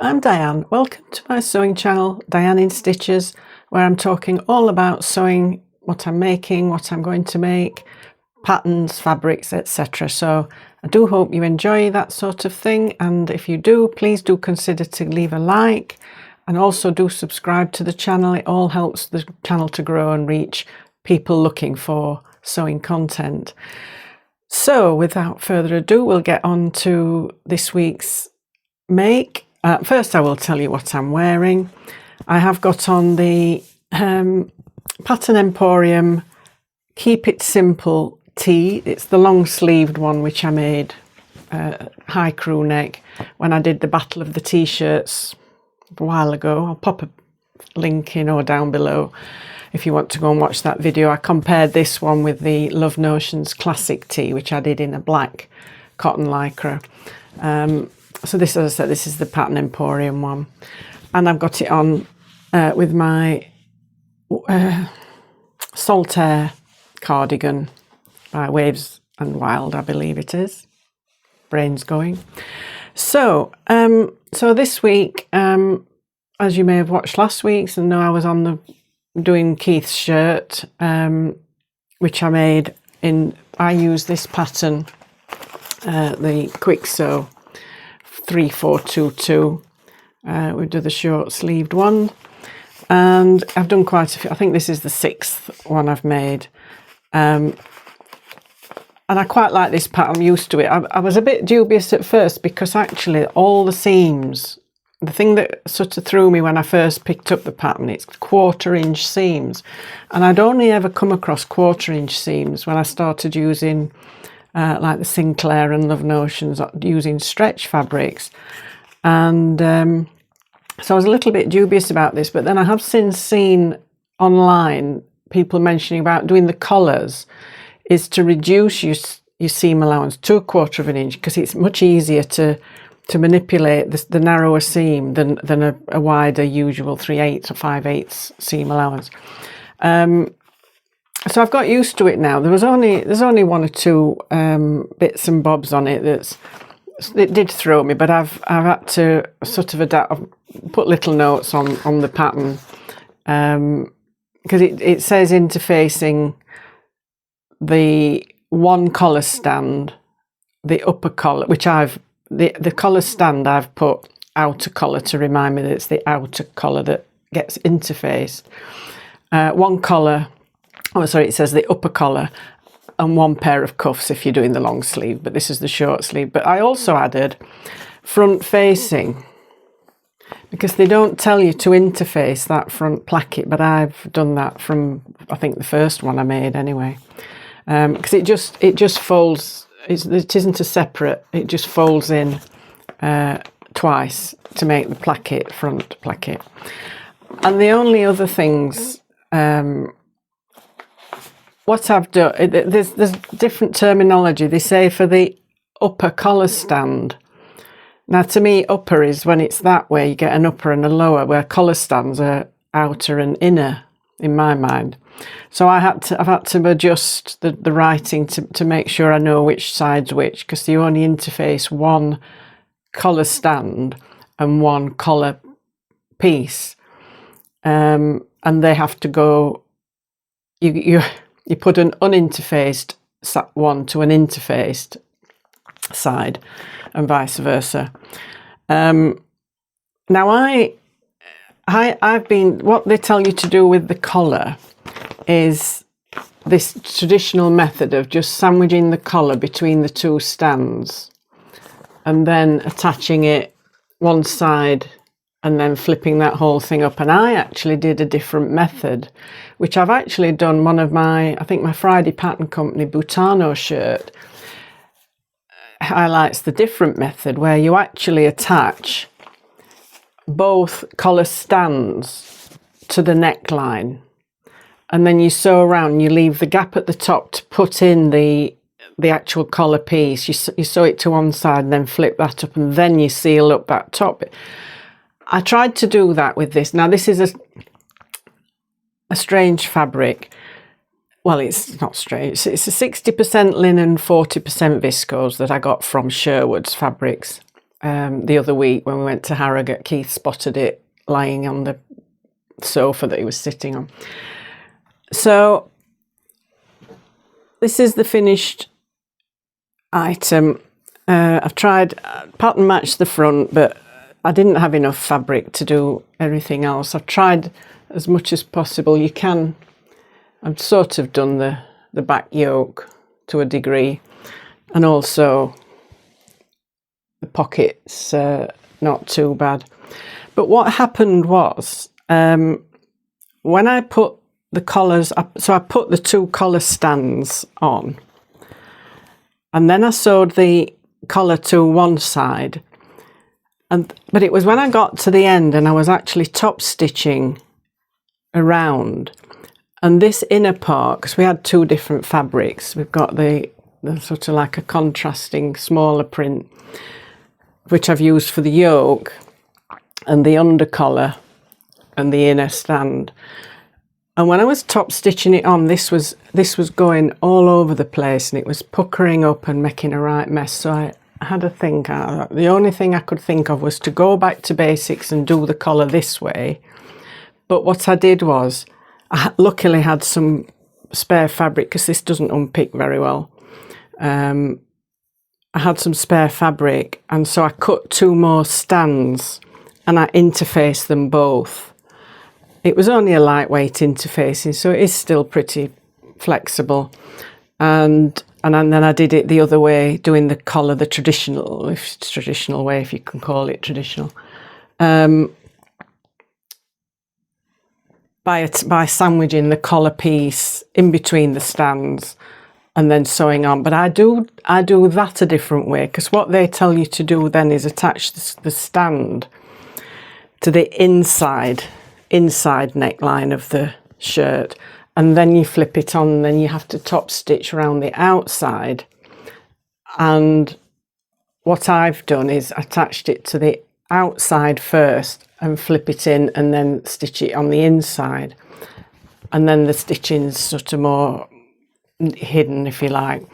I'm Diane. Welcome to my sewing channel, Diane in Stitches, where I'm talking all about sewing, what I'm making, what I'm going to make, patterns, fabrics, etc. So I do hope you enjoy that sort of thing, and if you do, please do consider to leave a like and also do subscribe to the channel. It all helps the channel to grow and reach people looking for sewing content. So without further ado, we'll get on to this week's make. First I will tell you what I'm wearing. I have got on the Pattern Emporium Keep It Simple tee. It's the long sleeved one which I made high crew neck when I did the Battle of the T-shirts a while ago. I'll pop a link in or down below if you want to go and watch that video. I compared this one with the Love Notions classic tee, which I did in a black cotton lycra. So this, as I said, this is the Pattern Emporium one, and I've got it on with my Saltaire cardigan by Waves and Wild, I believe it is. Brain's going. So so this week, as you may have watched last week's and know, I was on doing Keith's shirt, which I made in, I use this pattern, the Kwik Sew K3422. We do the short sleeved one, and I've done quite a few. I think this is the 6th one I've made, and I quite like this pattern. I'm used to it. I was a bit dubious at first because actually all the seams, the thing that sort of threw me when I first picked up the pattern, it's 1/4 inch seams, and I'd only ever come across 1/4 inch seams when I started using like the Sinclair and Love Notions, using stretch fabrics. And so I was a little bit dubious about this, but then I have since seen online people mentioning about doing the collars is to reduce your seam allowance to 1/4 inch, because it's much easier to manipulate the narrower seam than a wider usual 3/8 or 5/8 seam allowance. So I've got used to it now. There's only 1 or 2 bits and bobs on it it did throw me, but I've had to sort of adapt. I've put little notes on the pattern, because it says interfacing the one collar stand, the upper collar, which the collar stand I've put outer collar to remind me that it's the outer collar that gets interfaced. One collar. Oh, sorry, it says the upper collar and 1 pair of cuffs if you're doing the long sleeve, but this is the short sleeve. But I also added front facing, because they don't tell you to interface that front placket, but I've done that from, I think, the first one I made anyway, because it just folds. It isn't a separate, it just folds in twice to make the placket, front placket. And the only other things, what I've done, there's different terminology. They say for the upper collar stand. Now, to me, upper is when it's that way, you get an upper and a lower, where collar stands are outer and inner, in my mind. So I've had to adjust the writing to make sure I know which side's which, because you only interface 1 collar stand and 1 collar piece, and they have to go. You put an uninterfaced one to an interfaced side, and vice versa. Now I've been, what they tell you to do with the collar is this traditional method of just sandwiching the collar between the 2 stands and then attaching it one side and then flipping that whole thing up. And I actually did a different method, which I've actually done. One of my, I think my Friday Pattern Company Butano shirt highlights the different method, where you actually attach both collar stands to the neckline, and then you sew around. You leave the gap at the top to put in the actual collar piece. You sew it to one side and then flip that up, and then you seal up that top. I tried to do that with this. Now, this is a strange fabric. Well, it's not strange. It's a 60% linen, 40% viscose that I got from Sherwood's Fabrics the other week when we went to Harrogate. Keith spotted it lying on the sofa that he was sitting on. So this is the finished item. I've tried pattern match the front, but I didn't have enough fabric to do everything else. I've tried as much as possible. You can, I've sort of done the back yoke to a degree, and also the pockets, not too bad. But what happened was, when I put the collars up, so I put the 2 collar stands on, and then I sewed the collar to one side, but it was when I got to the end and I was actually top stitching around, and this inner part, because we had 2 different fabrics, we've got the sort of like a contrasting smaller print, which I've used for the yoke and the under collar and the inner stand. And when I was top stitching it on, this was going all over the place, and it was puckering up and making a right mess. So I had to think, the only thing I could think of was to go back to basics and do the collar this way. But what I did was, I luckily had some spare fabric, because this doesn't unpick very well. I had some spare fabric, and so I cut 2 more stands and I interfaced them both. It was only a lightweight interfacing, so it is still pretty flexible. And then I did it the other way, doing the collar the traditional way, if you can call it traditional, by sandwiching the collar piece in between the stands and then sewing on. But I do that a different way, because what they tell you to do then is attach the stand to the inside neckline of the shirt, and then you flip it on, and then you have to top stitch around the outside. And what I've done is attached it to the outside first and flip it in, and then stitch it on the inside, and then the stitching's sort of more hidden, if you like.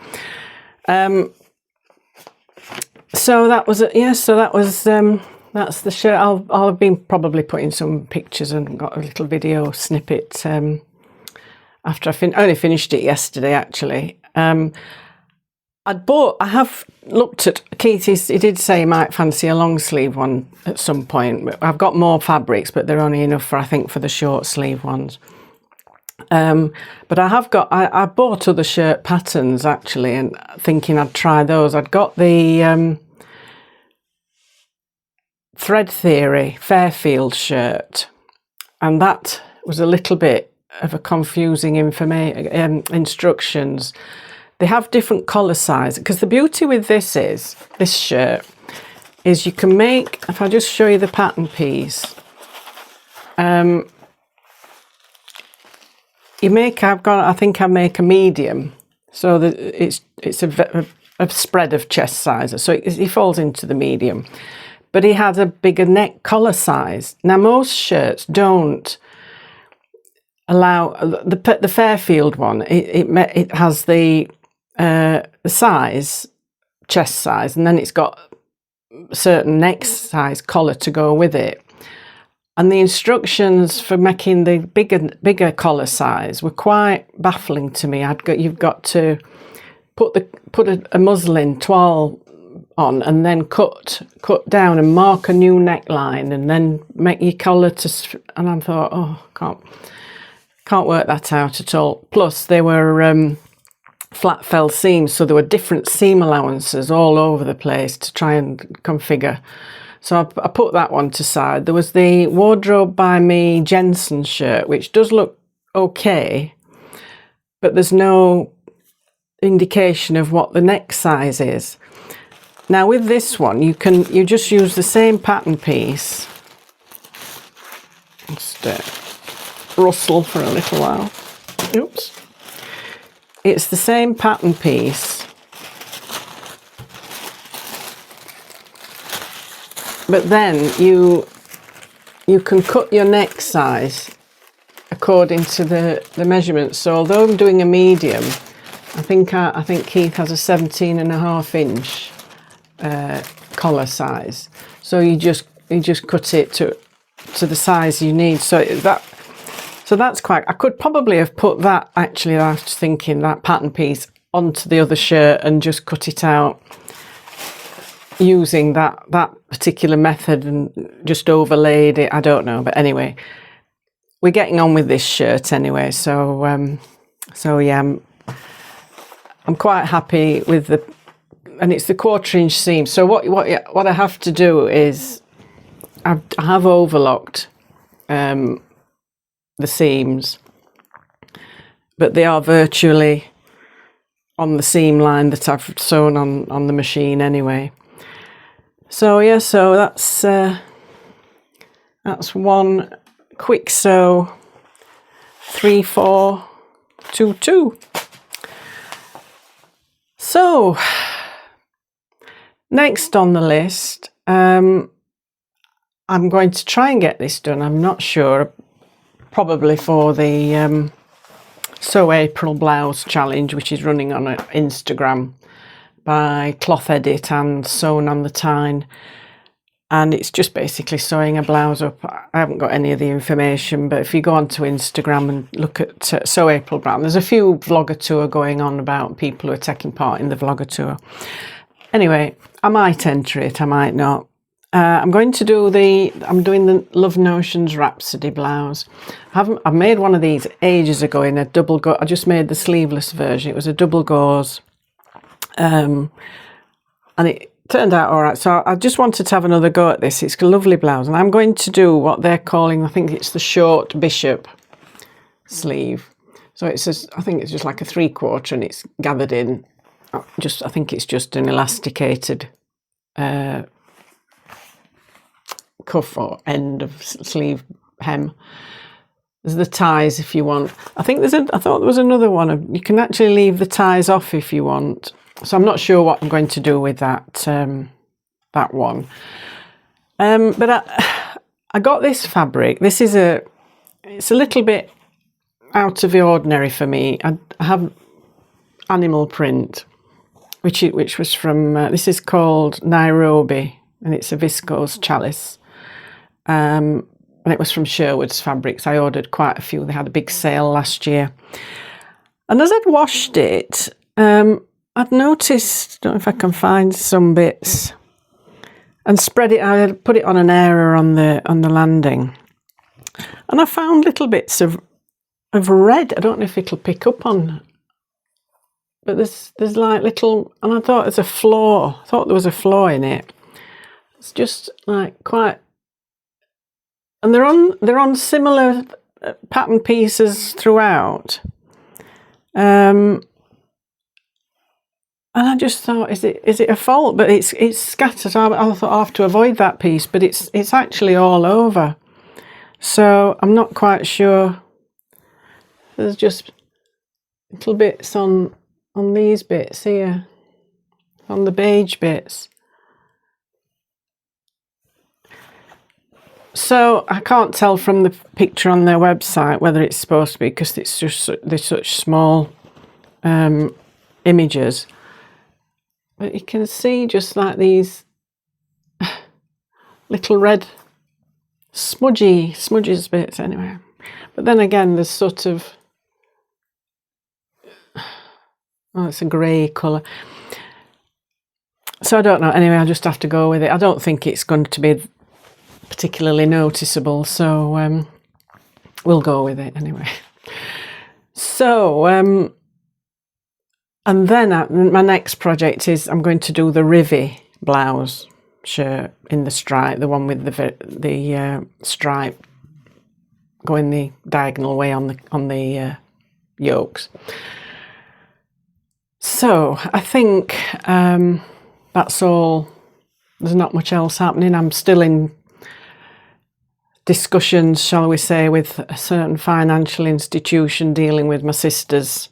So that was it. Yeah, so that was that's the shirt. I'll have been probably putting some pictures and got a little video snippet after I only finished it yesterday, actually. I have looked at Keith. He did say he might fancy a long sleeve one at some point. I've got more fabrics, but they're only enough for, I think, for the short sleeve ones. But I bought other shirt patterns, actually, and thinking I'd try those. I'd got the Thread Theory Fairfield shirt, and that was a little bit of a confusing instructions. They have different collar size, because the beauty with this shirt is you can make, if I just show you the pattern piece, I think I make a medium, so that it's a spread of chest size, so he falls into the medium. But he had a bigger neck collar size. Now most shirts don't allow the Fairfield one. It has the size, chest size, and then it's got a certain neck size collar to go with it. And the instructions for making the bigger collar size were quite baffling to me. You've got to put a muslin toile on, and then cut down and mark a new neckline, and then make your collar to. And I thought, oh, can't work that out at all. Plus, they were flat fell seams, so there were different seam allowances all over the place to try and configure. So I put that one to side. There was the Wardrobe by Me Jensen shirt, which does look okay, but there's no indication of what the neck size is. Now with this one, you just use the same pattern piece. Just rustle for a little while. Oops. It's the same pattern piece, but then you can cut your neck size according to the measurements. So although I'm doing a medium, I think Keith has a 17.5 inch collar size. So you just cut it to the size you need. So that's quite, I could probably have put that, actually, I was thinking, that pattern piece onto the other shirt and just cut it out using that particular method and just overlaid it. I don't know, but anyway, we're getting on with this shirt anyway. So yeah, I'm quite happy with and it's the 1/4 inch seam. So what I have to do is I have overlocked the seams, but they are virtually on the seam line that I've sewn on the machine anyway. So yeah, so that's one Kwik Sew 3422. So next on the list, I'm going to try and get this done. I'm not sure, probably for the Sew April Blouse challenge, which is running on Instagram by Cloth Edit and Sewn on the Tyne, and it's just basically sewing a blouse up. I haven't got any of the information, but if you go onto Instagram and look at Sew April Blouse, there's a few vlogger tour going on about people who are taking part in the vlogger tour. Anyway, I might enter it, I might not. I'm doing the Love Notions Rhapsody Blouse. I made one of these ages ago in a double gauze. I just made the sleeveless version. It was a double gauze. And it turned out all right. So I just wanted to have another go at this. It's a lovely blouse. And I'm going to do what they're calling, I think it's the short bishop sleeve. So I think it's just like a 3/4 and it's gathered in. I think it's just an elasticated cuff or end of sleeve hem. There's the ties if you want. I thought there was another one. You can actually leave the ties off if you want. So I'm not sure what I'm going to do with that one. But I got this fabric. It's a little bit out of the ordinary for me. I have animal print, which was from this is called Nairobi, and it's a viscose chalice. And it was from Sherwood's Fabrics. I ordered quite a few. They had a big sale last year. And as I'd washed it, I'd noticed, I don't know if I can find some bits, and spread it. I had put it on an area on the landing, and I found little bits of red. I don't know if it'll pick up on, but there's like little, and I thought there's a flaw. I thought there was a flaw in it. It's just like quite, and they're on similar pattern pieces throughout. And I just thought, is it a fault? But it's scattered. So I thought I have to avoid that piece, but it's actually all over. So I'm not quite sure. There's just little bits on these bits here, on the beige bits. So I can't tell from the picture on their website whether it's supposed to be, because it's just they're such small images. But you can see just like these little red smudges bits anyway. But then again, there's sort of, oh, it's a grey colour. So I don't know. Anyway, I'll just have to go with it. I don't think it's going to be particularly noticeable, so we'll go with it anyway. So and then my next project is I'm going to do the Rivy blouse shirt in the stripe, the one with the stripe going the diagonal way on the yokes. So I think that's all. There's not much else happening. I'm still in discussions, shall we say, with a certain financial institution dealing with my sister's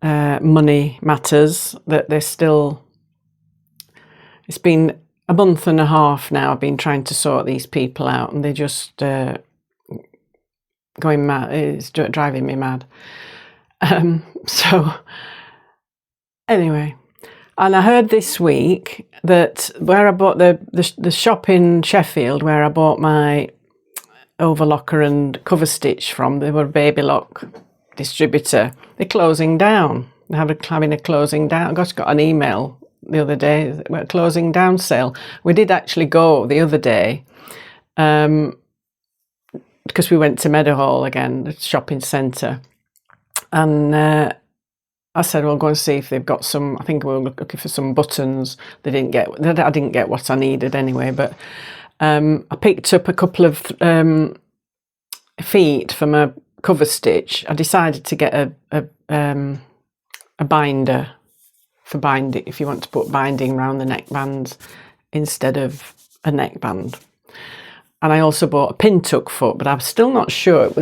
money matters, that they're still, it's been a month and a half now I've been trying to sort these people out, and they're just going mad. It's driving me mad. So anyway, And I heard this week that where I bought the shop in Sheffield, where I bought my overlocker and cover stitch from, they were a baby lock distributor. They're closing down. They're having a closing down. I got an email the other day. We're closing down sale. We did actually go the other day because we went to Meadowhall again, the shopping centre, and I said, well, go and see if they've got some. I think we were looking for some buttons. I didn't get what I needed anyway, but I picked up a couple of feet from a cover stitch. I decided to get a binder for binding, if you want to put binding around the neckbands instead of a neckband. And I also bought a pin tuck foot, but I'm still not sure.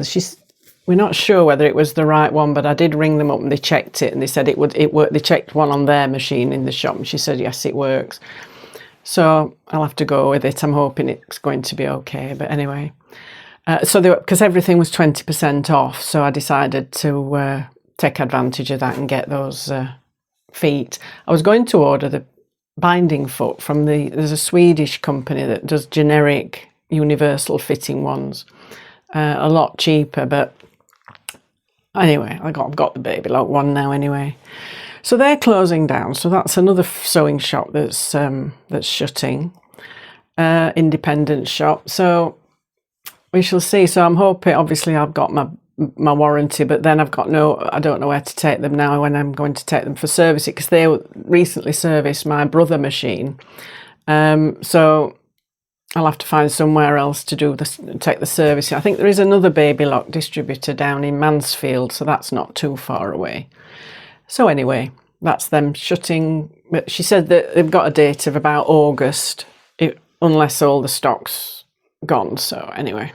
We're not sure whether it was the right one, but I did ring them up and they checked it, and they said it worked. They checked one on their machine in the shop, and she said yes, it works. So I'll have to go with it. I'm hoping it's going to be okay. But anyway, because everything was 20% off, so I decided to take advantage of that and get those feet. I was going to order the binding foot from there's a Swedish company that does generic universal fitting ones, a lot cheaper, but anyway, I've got the baby lock one now anyway. So they're closing down, so that's another sewing shop that's shutting, independent shop. So we shall see. So I'm hoping, obviously I've got my warranty, but then I don't know where to take them now when I'm going to take them for service, because they recently serviced my brother machine. So I'll have to find somewhere else to take the service. I think there is another baby lock distributor down in Mansfield, so that's not too far away. So anyway, that's them shutting. But she said that they've got a date of about August, unless all the stock's gone. So anyway,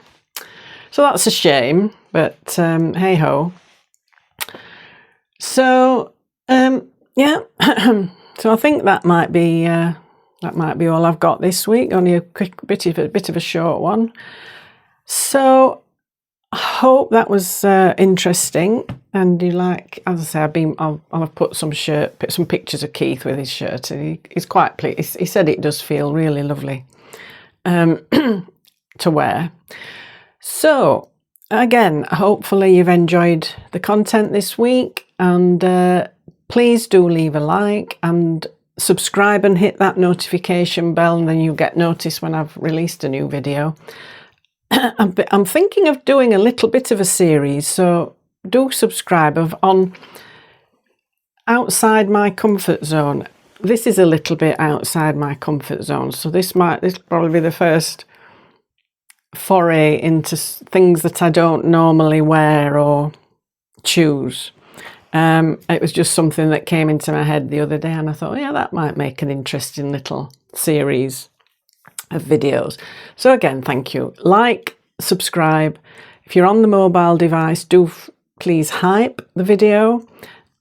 so that's a shame, but hey ho. So yeah, so I think that might be all I've got this week. Only a quick bit of a short one. So I hope that was interesting, and you like, as I say, I'll have put some pictures of Keith with his shirt, and he's quite pleased. He said it does feel really lovely to wear. So again, hopefully you've enjoyed the content this week, and please do leave a like and subscribe and hit that notification bell, and then you'll get notice when I've released a new video. I'm thinking of doing a little bit of a series, so do subscribe on outside my comfort zone. This is a little bit outside my comfort zone, so this probably be the first foray into things that I don't normally wear or choose. It was just something that came into my head the other day, and I thought, yeah, that might make an interesting little series of videos. So again, thank you. Like, subscribe. If you're on the mobile device, do please hype the video,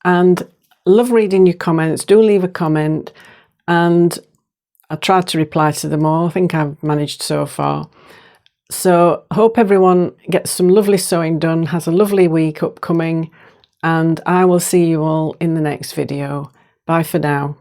and love reading your comments. Do leave a comment, and I tried to reply to them all. I think I've managed so far. So hope everyone gets some lovely sewing done, has a lovely week upcoming, and I will see you all in the next video. Bye for now.